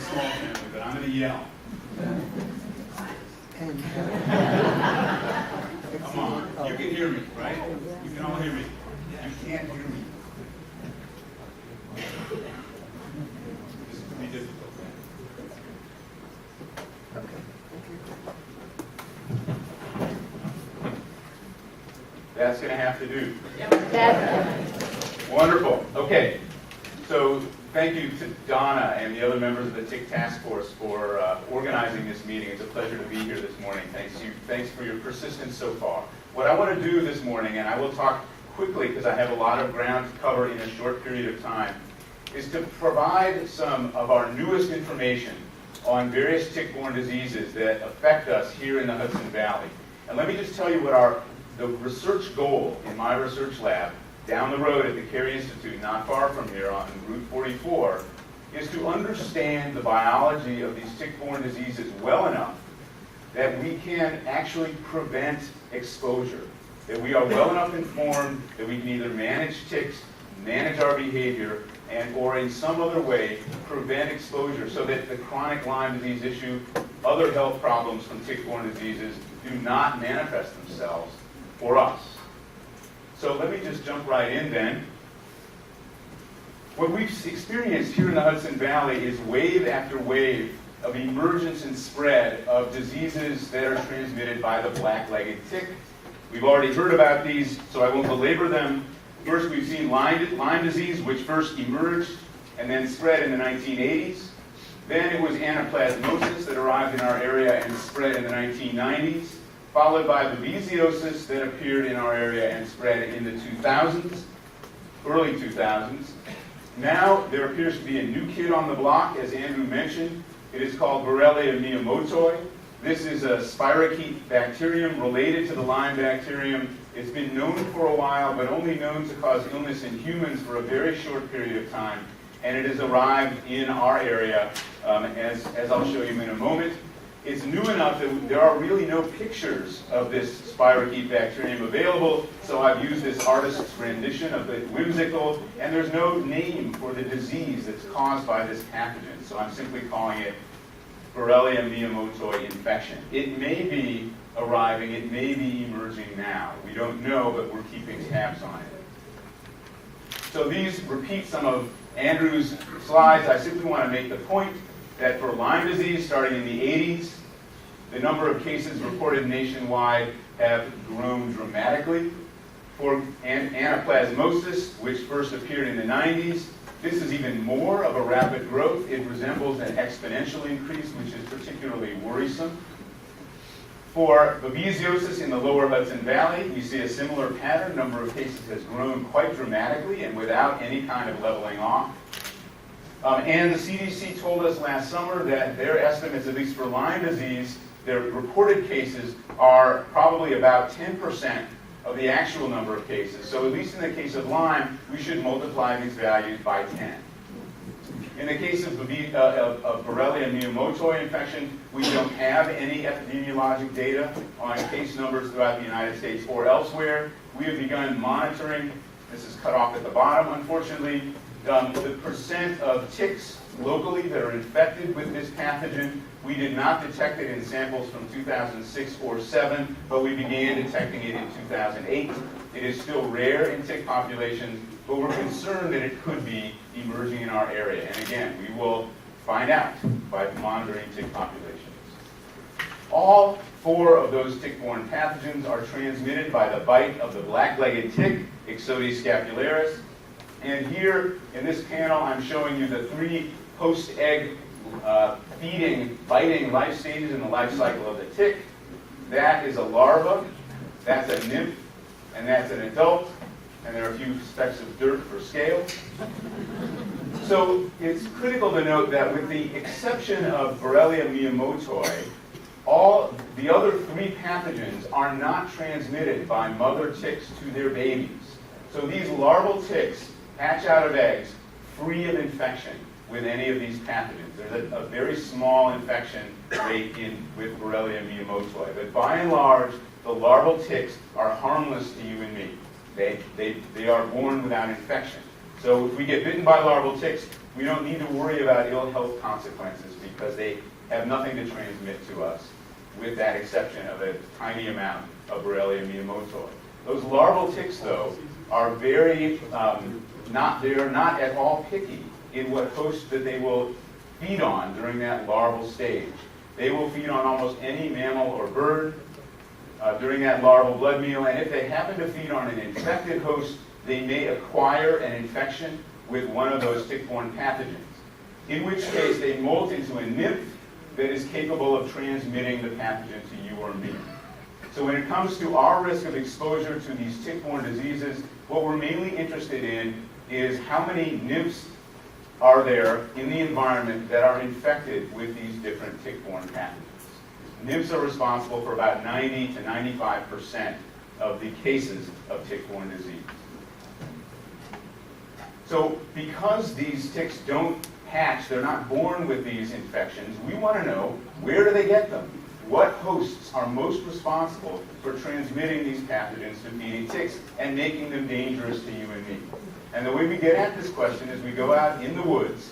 small family, but I'm going to yell. Come on, you can hear me, right? You can all hear me. You can't hear me. This could be difficult. That's going to have to do. Wonderful. Okay. So thank you to Donna and the other members of the Tick Task Force for organizing this meeting. It's a pleasure to be here this morning. Thanks for your persistence so far. What I want to do this morning, and I will talk quickly because I have a lot of ground to cover in a short period of time, is to provide some of our newest information on various tick-borne diseases that affect us here in the Hudson Valley. And let me just tell you what the research goal in my research lab down the road at the Cary Institute, not far from here on Route 44, is to understand the biology of these tick-borne diseases well enough that we can actually prevent exposure, that we are well enough informed that we can either manage ticks, manage our behavior, or in some other way prevent exposure so that the chronic Lyme disease issue, other health problems from tick-borne diseases do not manifest themselves for us. So let me just jump right in then. What we've experienced here in the Hudson Valley is wave after wave of emergence and spread of diseases that are transmitted by the black-legged tick. We've already heard about these, so I won't belabor them. First, we've seen Lyme disease, which first emerged and then spread in the 1980s. Then it was anaplasmosis that arrived in our area and spread in the 1990s, followed by babesiosis that appeared in our area and spread in the 2000s, early 2000s. Now there appears to be a new kid on the block, as Andrew mentioned. It is called Borrelia miyamotoi. This is a spirochete bacterium related to the Lyme bacterium. It's been known for a while, but only known to cause illness in humans for a very short period of time. And it has arrived in our area, as I'll show you in a moment. It's new enough that there are really no pictures of this spirochete bacterium available, so I've used this artist's rendition of the whimsical, and there's no name for the disease that's caused by this pathogen, so I'm simply calling it Borrelia miyamotoi infection. It may be arriving, it may be emerging now. We don't know, but we're keeping tabs on it. So these repeat some of Andrew's slides. I simply want to make the point that for Lyme disease, starting in the 80s, the number of cases reported nationwide have grown dramatically. For anaplasmosis, which first appeared in the 90s, this is even more of a rapid growth. It resembles an exponential increase, which is particularly worrisome. For babesiosis in the lower Hudson Valley, we see a similar pattern. Number of cases has grown quite dramatically and without any kind of leveling off. And the CDC told us last summer that their estimates, at least for Lyme disease, their reported cases are probably about 10% of the actual number of cases. So at least in the case of Lyme, we should multiply these values by 10. In the case of Borrelia miyamotoi infection, we don't have any epidemiologic data on case numbers throughout the United States or elsewhere. We have begun monitoring, this is cut off at the bottom, unfortunately, the percent of ticks locally that are infected with this pathogen. We did not detect it in samples from 2006 or 7, but we began detecting it in 2008. It is still rare in tick populations, but we're concerned that it could be emerging in our area. And again, we will find out by monitoring tick populations. All 4 of those tick-borne pathogens are transmitted by the bite of the black-legged tick, Ixodes scapularis. And here in this panel, I'm showing you the 3 post-egg feeding, biting life stages in the life cycle of the tick. That is a larva, that's a nymph, and that's an adult, and there are a few specks of dirt for scale. So it's critical to note that with the exception of Borrelia miyamotoi, all the other 3 pathogens are not transmitted by mother ticks to their babies. So these larval ticks hatch out of eggs free of infection with any of these pathogens. There's a very small infection rate with Borrelia miyamotoi, but by and large, the larval ticks are harmless to you and me. They are born without infection. So if we get bitten by larval ticks, we don't need to worry about ill health consequences because they have nothing to transmit to us, with that exception of a tiny amount of Borrelia miyamotoi. Those larval ticks, though, are they're not at all picky in what host that they will feed on during that larval stage. They will feed on almost any mammal or bird during that larval blood meal, and if they happen to feed on an infected host, they may acquire an infection with one of those tick-borne pathogens, in which case they molt into a nymph that is capable of transmitting the pathogen to you or me. So when it comes to our risk of exposure to these tick-borne diseases, what we're mainly interested in is how many nymphs are there in the environment that are infected with these different tick-borne pathogens. Nymphs are responsible for about 90 to 95% of the cases of tick-borne disease. So because these ticks don't hatch, they're not born with these infections, we want to know, where do they get them? What hosts are most responsible for transmitting these pathogens to feeding ticks and making them dangerous to you and me? And the way we get at this question is we go out in the woods,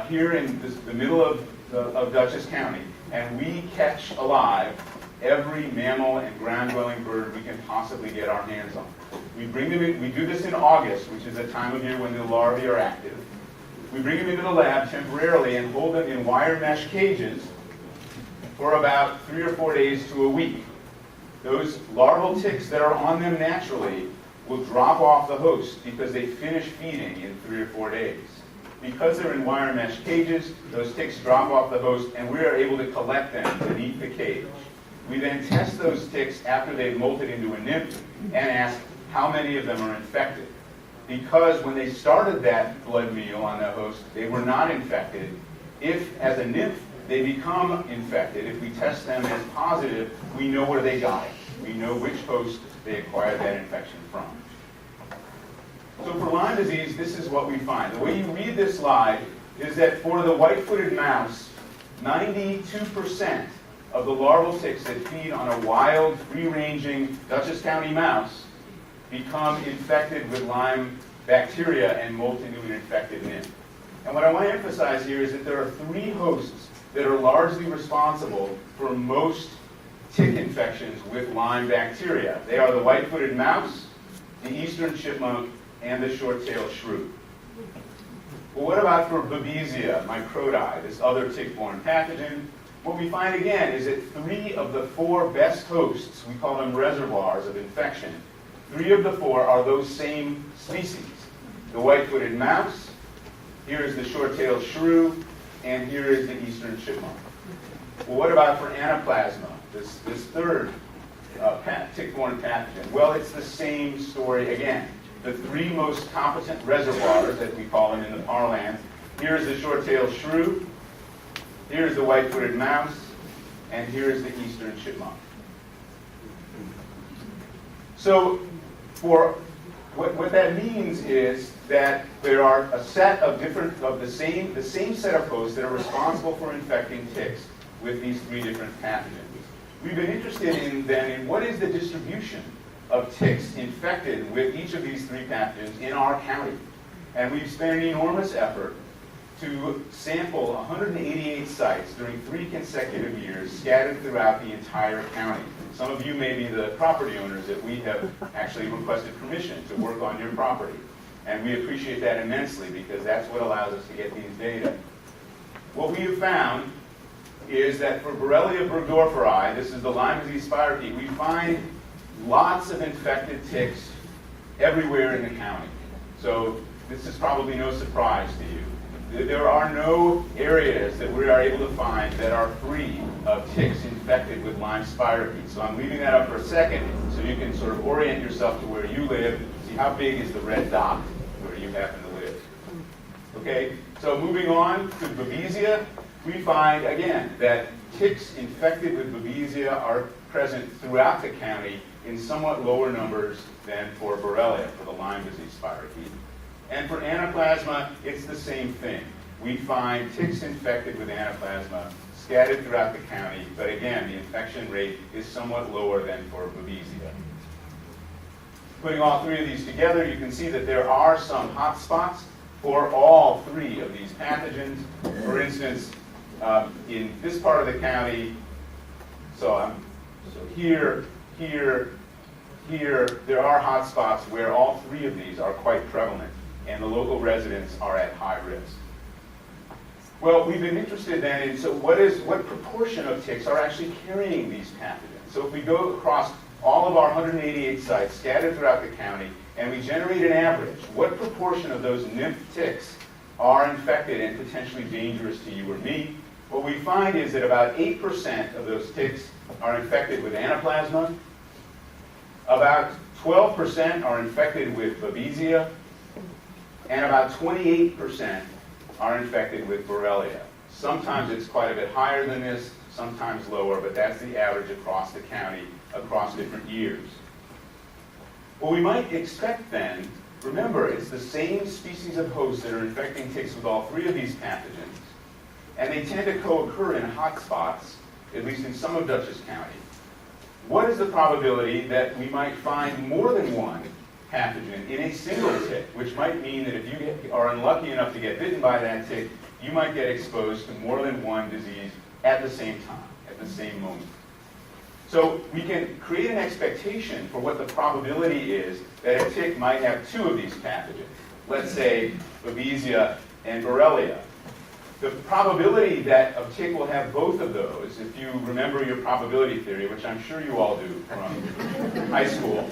here in the middle of Dutchess County, and we catch alive every mammal and ground-dwelling bird we can possibly get our hands on. We bring them in, we do this in August, which is a time of year when the larvae are active. We bring them into the lab temporarily and hold them in wire mesh cages for about 3 or 4 days to a week. Those larval ticks that are on them naturally will drop off the host because they finish feeding in 3 or 4 days. Because they're in wire mesh cages, those ticks drop off the host and we are able to collect them beneath the cage. We then test those ticks after they've molted into a nymph and ask how many of them are infected. Because when they started that blood meal on the host, they were not infected. If, as a nymph, they become infected, if we test them as positive, we know where they got it. We know which host they acquired that infection from. So for Lyme disease, this is what we find. The way you read this slide is that for the white-footed mouse, 92% of the larval ticks that feed on a wild, free-ranging Dutchess County mouse become infected with Lyme bacteria and molt into an infected nymph. And what I want to emphasize here is that there are 3 hosts that are largely responsible for most tick infections with Lyme bacteria. They are the white-footed mouse, the eastern chipmunk, and the short-tailed shrew. Well, what about for Babesia, microti, this other tick-borne pathogen? What we find again is that 3 of the 4 best hosts, we call them reservoirs of infection, 3 of the 4 are those same species. The white-footed mouse, here is the short-tailed shrew, and here is the eastern chipmunk. Well, what about for Anaplasma, this third tick-borne pathogen? Well, it's the same story again. The 3 most competent reservoirs, as we call them in the parlance, here is the short-tailed shrew, here is the white-footed mouse, and here is the eastern chipmunk. So, what that means is that there are a set of the same set of hosts that are responsible for infecting ticks with these 3 different pathogens. We've been interested in what is the distribution of ticks infected with each of these 3 pathogens in our county. And we've spent an enormous effort to sample 188 sites during 3 consecutive years scattered throughout the entire county. Some of you may be the property owners that we have actually requested permission to work on your property. And we appreciate that immensely because that's what allows us to get these data. What we have found is that for Borrelia burgdorferi, this is the Lyme disease spirochete, we find lots of infected ticks everywhere in the county. So this is probably no surprise to you. There are no areas that we are able to find that are free of ticks infected with Lyme spirochete. So I'm leaving that up for a second so you can sort of orient yourself to where you live, see how big is the red dot where you happen to live. Okay, so moving on to Babesia, we find again that ticks infected with Babesia are present throughout the county in somewhat lower numbers than for Borrelia, for the Lyme disease spirochete. And for Anaplasma, it's the same thing. We find ticks infected with Anaplasma scattered throughout the county, but again, the infection rate is somewhat lower than for Babesia. Putting all three of these together, you can see that there are some hot spots for all three of these pathogens. For instance, in this part of the county, so here, there are hot spots where all three of these are quite prevalent, and the local residents are at high risk. Well, we've been interested then in, so what proportion of ticks are actually carrying these pathogens? So if we go across all of our 188 sites scattered throughout the county, and we generate an average, what proportion of those nymph ticks are infected and potentially dangerous to you or me? What we find is that about 8% of those ticks are infected with Anaplasma, about 12% are infected with Babesia, and about 28% are infected with Borrelia. Sometimes it's quite a bit higher than this, sometimes lower, but that's the average across the county, across different years. What we might expect then, remember, it's the same species of hosts that are infecting ticks with all three of these pathogens, and they tend to co-occur in hot spots, at least in some of Dutchess County. What is the probability that we might find more than one pathogen in a single tick, which might mean that if you are unlucky enough to get bitten by that tick, you might get exposed to more than one disease at the same time, at the same moment. So we can create an expectation for what the probability is that a tick might have two of these pathogens. Let's say Babesia and Borrelia. The probability that a tick will have both of those, if you remember your probability theory, which I'm sure you all do from high school,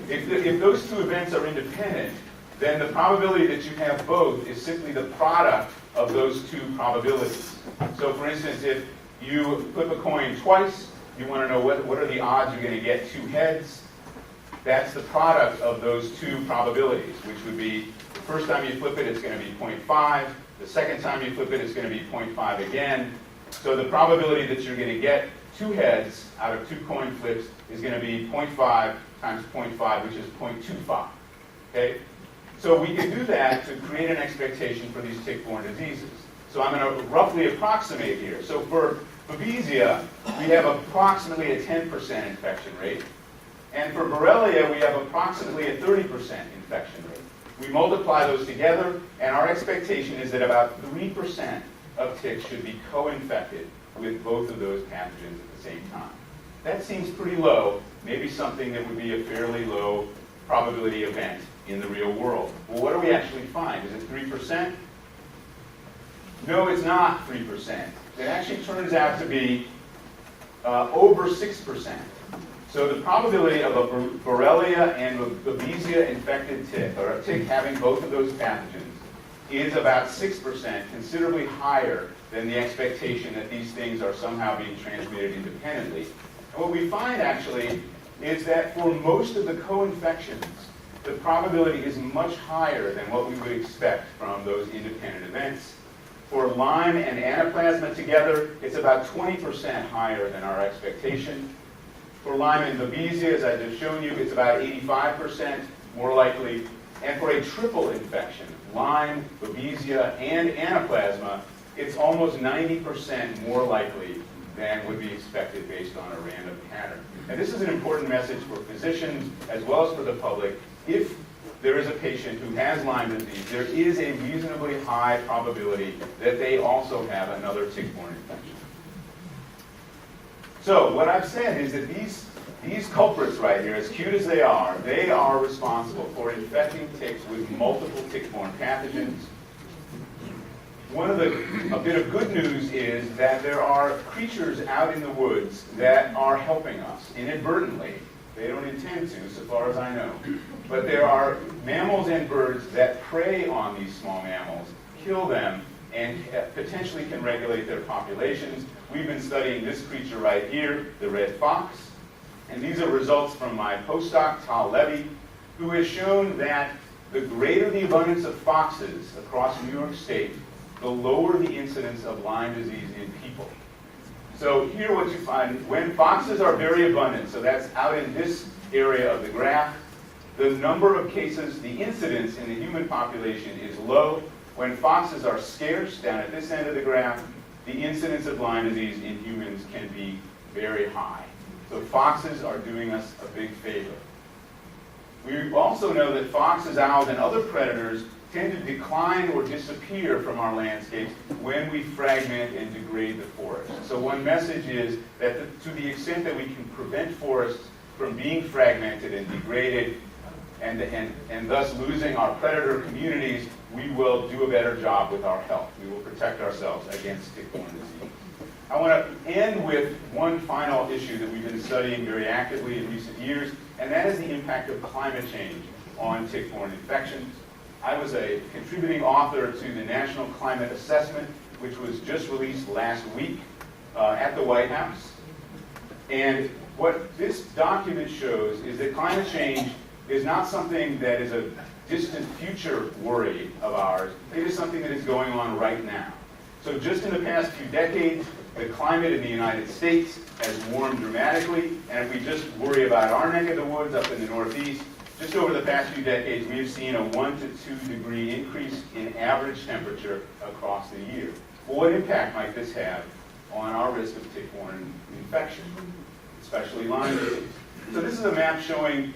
if those two events are independent, then the probability that you have both is simply the product of those two probabilities. So for instance, if you flip a coin twice, you want to know what are the odds you're going to get two heads. That's the product of those two probabilities, which would be the first time you flip it, it's going to be 0.5. The second time you flip it, it's going to be 0.5 again. So the probability that you're going to get two heads out of two coin flips is going to be 0.5 times 0.5, which is 0.25. Okay? So we can do that to create an expectation for these tick-borne diseases. So I'm going to roughly approximate here. So for Babesia, we have approximately a 10% infection rate. And for Borrelia, we have approximately a 30% infection rate. We multiply those together, and our expectation is that about 3% of ticks should be co-infected with both of those pathogens at the same time. That seems pretty low, maybe something that would be a fairly low probability event in the real world. Well, what do we actually find? Is it 3%? No, it's not 3%. It actually turns out to be over 6%. So the probability of a Borrelia and a Babesia infected tick, or a tick having both of those pathogens, is about 6%, considerably higher than the expectation that these things are somehow being transmitted independently. And what we find actually is that for most of the co-infections, the probability is much higher than what we would expect from those independent events. For Lyme and Anaplasma together, it's about 20% higher than our expectation. For Lyme and Babesia, as I just shown you, it's about 85% more likely. And for a triple infection, Lyme, Babesia, and Anaplasma, it's almost 90% more likely than would be expected based on a random pattern. And this is an important message for physicians as well as for the public. If there is a patient who has Lyme disease, there is a reasonably high probability that they also have another tick-borne infection. So what I've said is that these culprits right here, as cute as they are responsible for infecting ticks with multiple tick-borne pathogens. A bit of good news is that there are creatures out in the woods that are helping us inadvertently. They don't intend to, so far as I know. But there are mammals and birds that prey on these small mammals, kill them, and potentially can regulate their populations. We've been studying this creature right here, the red fox. And these are results from my postdoc, Tal Levy, who has shown that the greater the abundance of foxes across New York State, the lower the incidence of Lyme disease in people. So here what you find, when foxes are very abundant, so that's out in this area of the graph, the number of cases, the incidence in the human population is low. When foxes are scarce, down at this end of the graph, the incidence of Lyme disease in humans can be very high. So foxes are doing us a big favor. We also know that foxes, owls, and other predators tend to decline or disappear from our landscapes when we fragment and degrade the forest. So one message is that to the extent that we can prevent forests from being fragmented and degraded and thus losing our predator communities, we will do a better job with our health. We will protect ourselves against tick-borne disease. I want to end with one final issue that we've been studying very actively in recent years, and that is the impact of climate change on tick-borne infections. I was a contributing author to the National Climate Assessment, which was just released last week at the White House. And what this document shows is that climate change is not something that is a distant future worry of ours. It is something that is going on right now. So just in the past few decades, the climate in the United States has warmed dramatically, and if we just worry about our neck of the woods up in the Northeast, just over the past few decades, we have seen a 1 to 2 degree increase in average temperature across the year. Well, what impact might this have on our risk of tick-borne infection, especially Lyme disease? So this is a map showing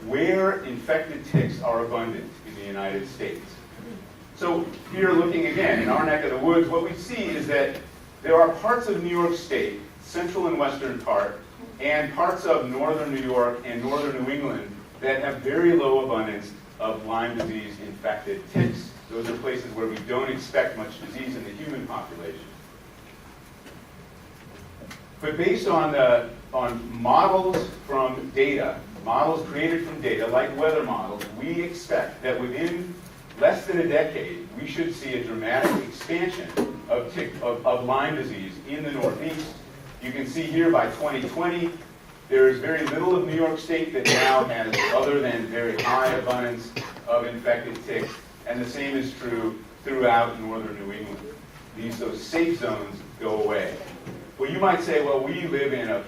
where infected ticks are abundant in the United States. So here, looking again in our neck of the woods, what we see is that there are parts of New York State, central and western part, and parts of northern New York and northern New England that have very low abundance of Lyme disease infected ticks. Those are places where we don't expect much disease in the human population. But based on models from data, models created from data, like weather models, we expect that within less than a decade, we should see a dramatic expansion of Lyme disease in the Northeast. You can see here by 2020, there is very little of New York State that now has other than very high abundance of infected ticks, and the same is true throughout northern New England. Those safe zones go away. Well, you might say, well, we live in a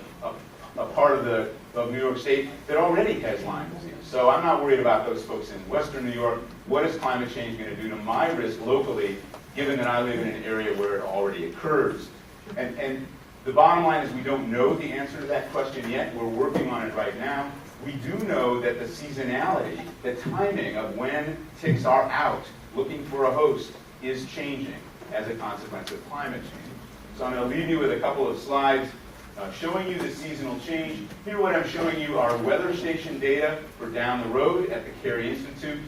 part of New York State that already has Lyme disease. So I'm not worried about those folks in western New York. What is climate change going to do to my risk locally, given that I live in an area where it already occurs? And the bottom line is we don't know the answer to that question yet. We're working on it right now. We do know that the seasonality, the timing of when ticks are out looking for a host is changing as a consequence of climate change. So I'm going to leave you with a couple of slides showing you the seasonal change. Here what I'm showing you are weather station data for down the road at the Cary Institute,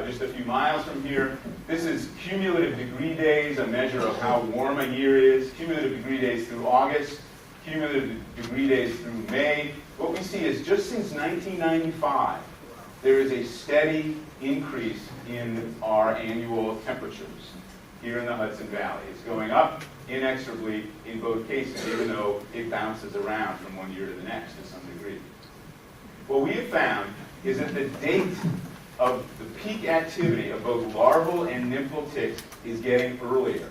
just a few miles from here. This is cumulative degree days, a measure of how warm a year is, cumulative degree days through August, cumulative degree days through May. What we see is just since 1995, there is a steady increase in our annual temperatures here in the Hudson Valley. It's going up inexorably in both cases, even though it bounces around from one year to the next to some degree. What we have found is that the date of the peak activity of both larval and nymphal ticks is getting earlier.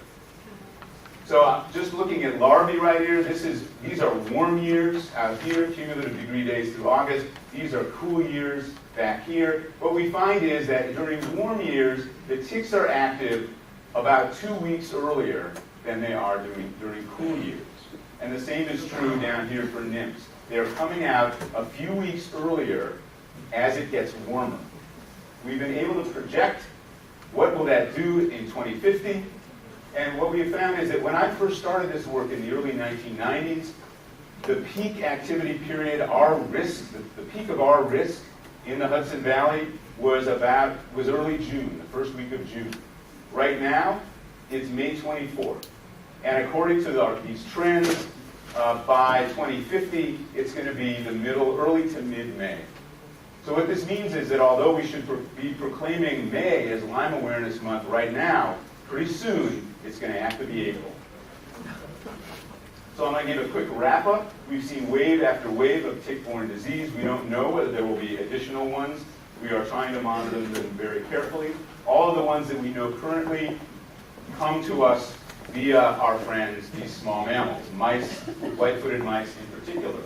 So just looking at larvae right here, these are warm years out here, cumulative degree days through August. These are cool years back here. What we find is that during warm years, the ticks are active about 2 weeks earlier than they are during cool years. And the same is true down here for nymphs. They're coming out a few weeks earlier as it gets warmer. We've been able to project what will that do in 2050. And what we have found is that when I first started this work in the early 1990s, the peak activity period, our risk, the peak of our risk in the Hudson Valley was early June, the first week of June. Right now, it's May 24th. And according to these trends, by 2050, it's going to be early to mid-May. So what this means is that although we should be proclaiming May as Lyme Awareness Month right now, pretty soon it's going to have to be April. So I'm going to give a quick wrap-up. We've seen wave after wave of tick-borne disease. We don't know whether there will be additional ones. We are trying to monitor them very carefully. All of the ones that we know currently come to us via our friends, these small mammals, mice, white-footed mice in particular.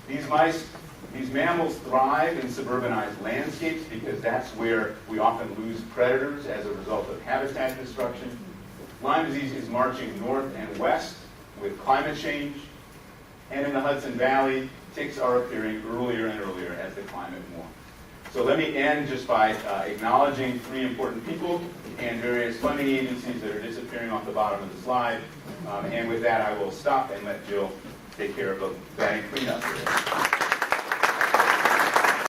These mammals thrive in suburbanized landscapes because that's where we often lose predators as a result of habitat destruction. Lyme disease is marching north and west with climate change. And in the Hudson Valley, ticks are appearing earlier and earlier as the climate warms. So let me end just by acknowledging three important people and various funding agencies that are disappearing off the bottom of the slide. And with that, I will stop and let Jill take care of the batting cleanup here.